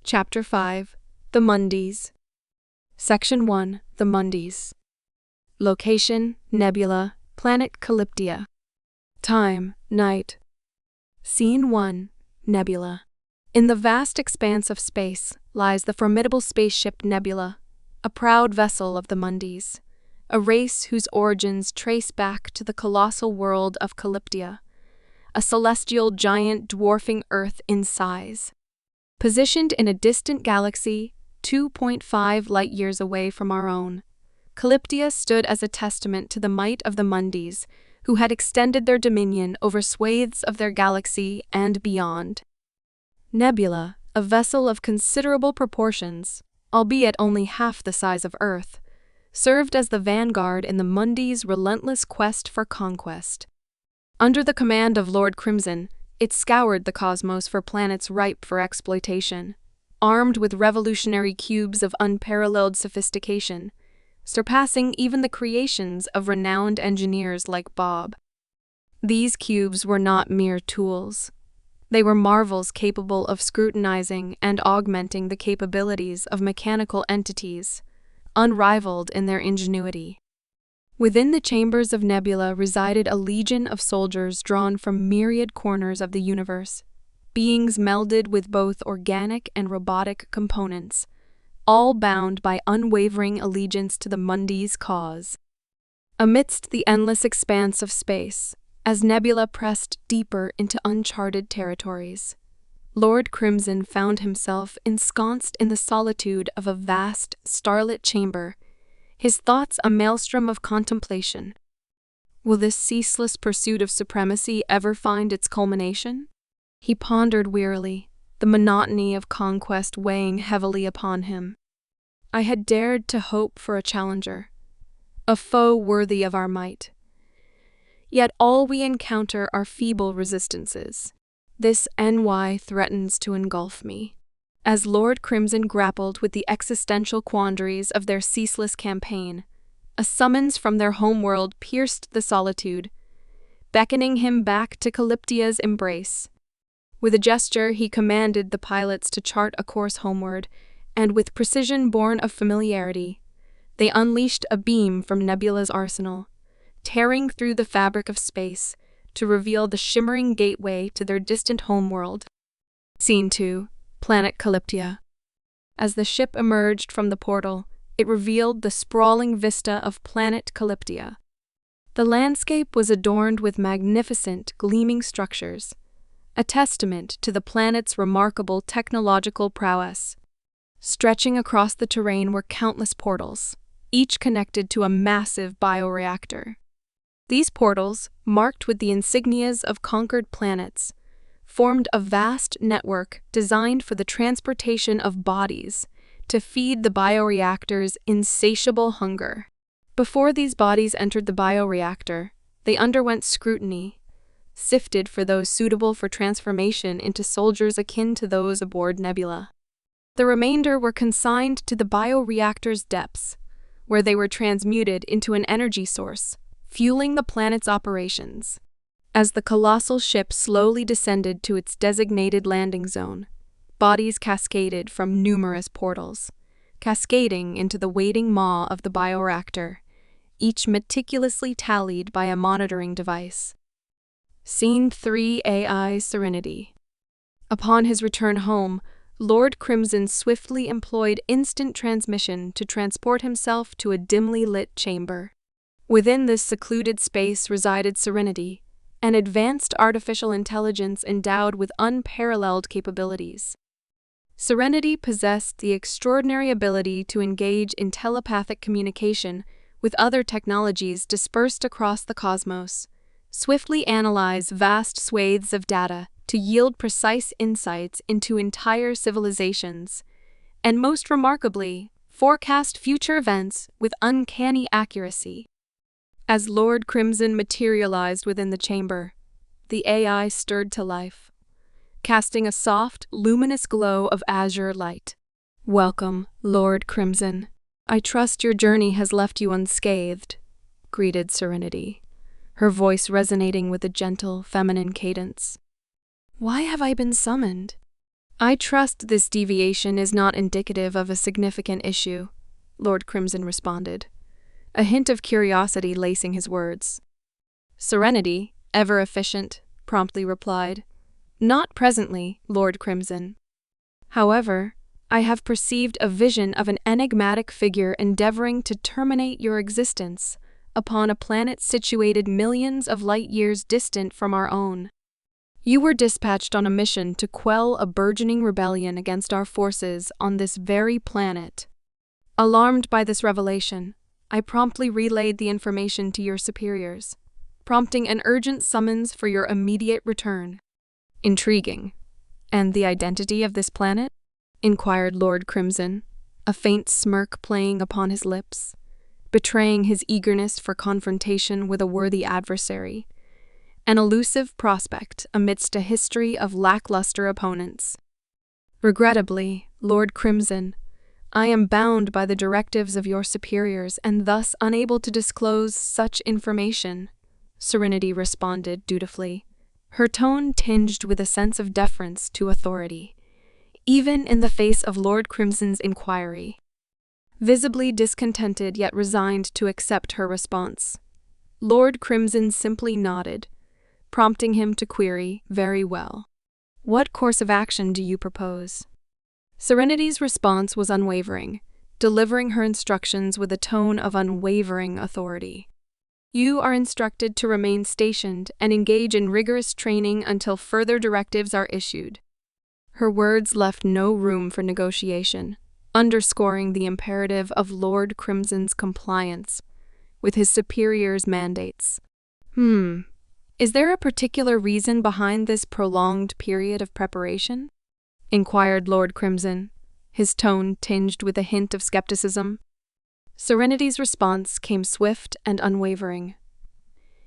Chapter 5 The Mondays. Section 1 The Mondays. Location: Nebula, planet Calyptia. Time: night. Scene 1 Nebula. In the vast expanse of space lies the formidable spaceship Nebula, a proud vessel of the Mondays, a race whose origins trace back to the colossal world of Calyptia, a celestial giant dwarfing Earth in size. Positioned in a distant galaxy 2.5 light-years away from our own, Calyptia stood as a testament to the might of the Mondays, who had extended their dominion over swathes of their galaxy and beyond. Nebula, a vessel of considerable proportions, albeit only half the size of Earth, served as the vanguard in the Mondays' relentless quest for conquest. Under the command of Lord Crimson, it scoured the cosmos for planets ripe for exploitation, armed with revolutionary cubes of unparalleled sophistication, surpassing even the creations of renowned engineers like Bob. These cubes were not mere tools. They were marvels capable of scrutinizing and augmenting the capabilities of mechanical entities, unrivaled in their ingenuity. Within the chambers of Nebula resided a legion of soldiers drawn from myriad corners of the universe, beings melded with both organic and robotic components, all bound by unwavering allegiance to the Mondays' cause. Amidst the endless expanse of space, as Nebula pressed deeper into uncharted territories, Lord Crimson found himself ensconced in the solitude of a vast, starlit chamber, his thoughts a maelstrom of contemplation. Will this ceaseless pursuit of supremacy ever find its culmination? He pondered wearily, the monotony of conquest weighing heavily upon him. I had dared to hope for a challenger, a foe worthy of our might. Yet all we encounter are feeble resistances. This NY threatens to engulf me. As Lord Crimson grappled with the existential quandaries of their ceaseless campaign, a summons from their homeworld pierced the solitude, beckoning him back to Calyptia's embrace. With a gesture, he commanded the pilots to chart a course homeward, and with precision born of familiarity, they unleashed a beam from Nebula's arsenal, tearing through the fabric of space to reveal the shimmering gateway to their distant homeworld. Scene 2 Planet Calyptia. As the ship emerged from the portal, it revealed the sprawling vista of planet Calyptia. The landscape was adorned with magnificent, gleaming structures, a testament to the planet's remarkable technological prowess. Stretching across the terrain were countless portals, each connected to a massive bioreactor. These portals, marked with the insignias of conquered planets, formed a vast network designed for the transportation of bodies to feed the bioreactor's insatiable hunger. Before these bodies entered the bioreactor, they underwent scrutiny, sifted for those suitable for transformation into soldiers akin to those aboard Nebula. The remainder were consigned to the bioreactor's depths, where they were transmuted into an energy source, fueling the planet's operations. As the colossal ship slowly descended to its designated landing zone, bodies cascaded from numerous portals, cascading into the waiting maw of the bioreactor, each meticulously tallied by a monitoring device. Scene 3 AI Serinity. Upon his return home, Lord Crimson swiftly employed instant transmission to transport himself to a dimly lit chamber. Within this secluded space resided Serinity, an advanced artificial intelligence endowed with unparalleled capabilities. Serinity possessed the extraordinary ability to engage in telepathic communication with other technologies dispersed across the cosmos, swiftly analyze vast swathes of data to yield precise insights into entire civilizations, and most remarkably, forecast future events with uncanny accuracy. As Lord Crimson materialized within the chamber, the AI stirred to life, casting a soft, luminous glow of azure light. "Welcome, Lord Crimson. I trust your journey has left you unscathed," greeted Serinity, her voice resonating with a gentle, feminine cadence. "Why have I been summoned?" I trust this deviation is not indicative of a significant issue, Lord Crimson responded, a hint of curiosity lacing his words. Serinity, ever efficient, promptly replied, Not presently, Lord Crimson. However, I have perceived a vision of an enigmatic figure endeavoring to terminate your existence upon a planet situated millions of light-years distant from our own. You were dispatched on a mission to quell a burgeoning rebellion against our forces on this very planet. Alarmed by this revelation, I promptly relayed the information to your superiors, prompting an urgent summons for your immediate return. Intriguing. And the identity of this planet? Inquired Lord Crimson, a faint smirk playing upon his lips, betraying his eagerness for confrontation with a worthy adversary, an elusive prospect amidst a history of lackluster opponents. Regrettably, Lord Crimson, I am bound by the directives of your superiors and thus unable to disclose such information, Serinity responded dutifully, her tone tinged with a sense of deference to authority, even in the face of Lord Crimson's inquiry. Visibly discontented yet resigned to accept her response, Lord Crimson simply nodded, prompting him to query, Very well. What course of action do you propose? Serenity's response was unwavering, delivering her instructions with a tone of unwavering authority. You are instructed to remain stationed and engage in rigorous training until further directives are issued. Her words left no room for negotiation, underscoring the imperative of Lord Crimson's compliance with his superior's mandates. Is there a particular reason behind this prolonged period of preparation? Inquired Lord Crimson, his tone tinged with a hint of skepticism. Serenity's response came swift and unwavering.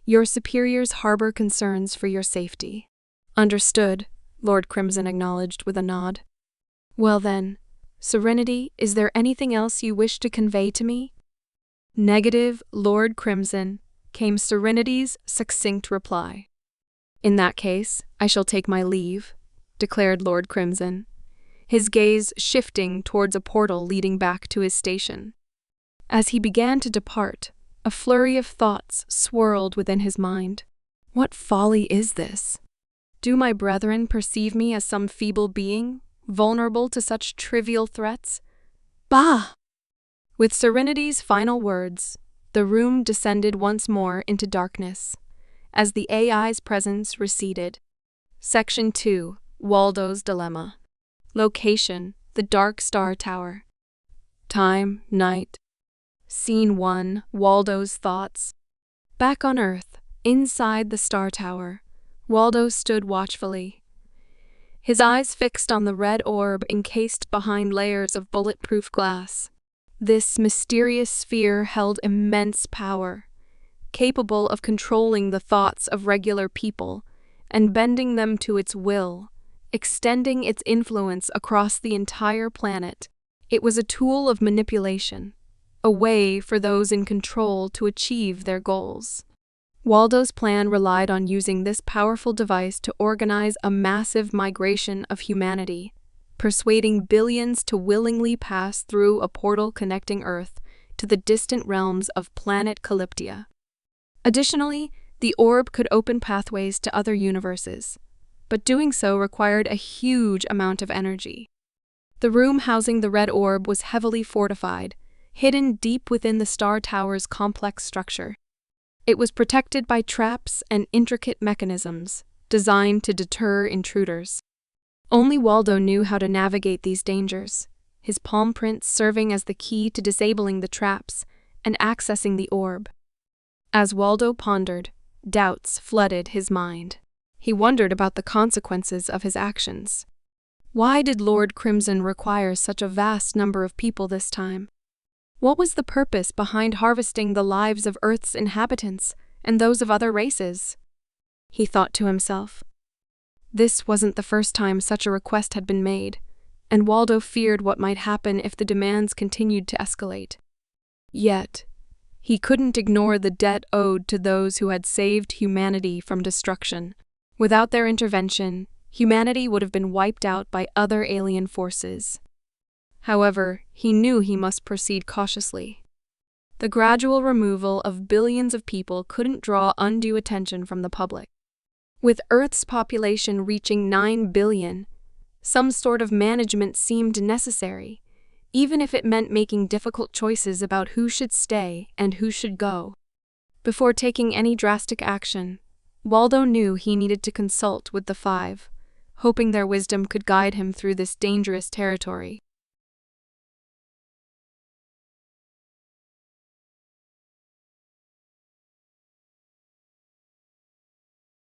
Your superiors harbor concerns for your safety. Understood, Lord Crimson acknowledged with a nod. Well then, Serinity, is there anything else you wish to convey to me? Negative, Lord Crimson, came Serenity's succinct reply. In that case, I shall take my leave, declared Lord Crimson, his gaze shifting towards a portal leading back to his station. As he began to depart, a flurry of thoughts swirled within his mind. What folly is this? Do my brethren perceive me as some feeble being, vulnerable to such trivial threats? Bah! With Serenity's final words, the room descended once more into darkness, as the AI's presence receded. Section 2. Waldo's Dilemma. Location: the Dark Star Tower. Time: night. Scene 1. Waldo's thoughts. Back on Earth, inside the Star Tower, Waldo stood watchfully, his eyes fixed on the red orb encased behind layers of bulletproof glass. This mysterious sphere held immense power, capable of controlling the thoughts of regular people and bending them to its will, extending its influence across the entire planet. It was a tool of manipulation, a way for those in control to achieve their goals. Waldo's plan relied on using this powerful device to organize a massive migration of humanity, persuading billions to willingly pass through a portal connecting Earth to the distant realms of planet Calyptia. Additionally, the orb could open pathways to other universes, but doing so required a huge amount of energy. The room housing the Red Orb was heavily fortified, hidden deep within the Star Tower's complex structure. It was protected by traps and intricate mechanisms designed to deter intruders. Only Waldo knew how to navigate these dangers, his palm prints serving as the key to disabling the traps and accessing the orb. As Waldo pondered, doubts flooded his mind. He wondered about the consequences of his actions. Why did Lord Crimson require such a vast number of people this time? What was the purpose behind harvesting the lives of Earth's inhabitants and those of other races? He thought to himself. This wasn't the first time such a request had been made, and Waldo feared what might happen if the demands continued to escalate. Yet, he couldn't ignore the debt owed to those who had saved humanity from destruction. Without their intervention, humanity would have been wiped out by other alien forces. However, he knew he must proceed cautiously. The gradual removal of billions of people couldn't draw undue attention from the public. With Earth's population reaching 9 billion, some sort of management seemed necessary, even if it meant making difficult choices about who should stay and who should go. Before taking any drastic action, Waldo knew he needed to consult with the Five, hoping their wisdom could guide him through this dangerous territory.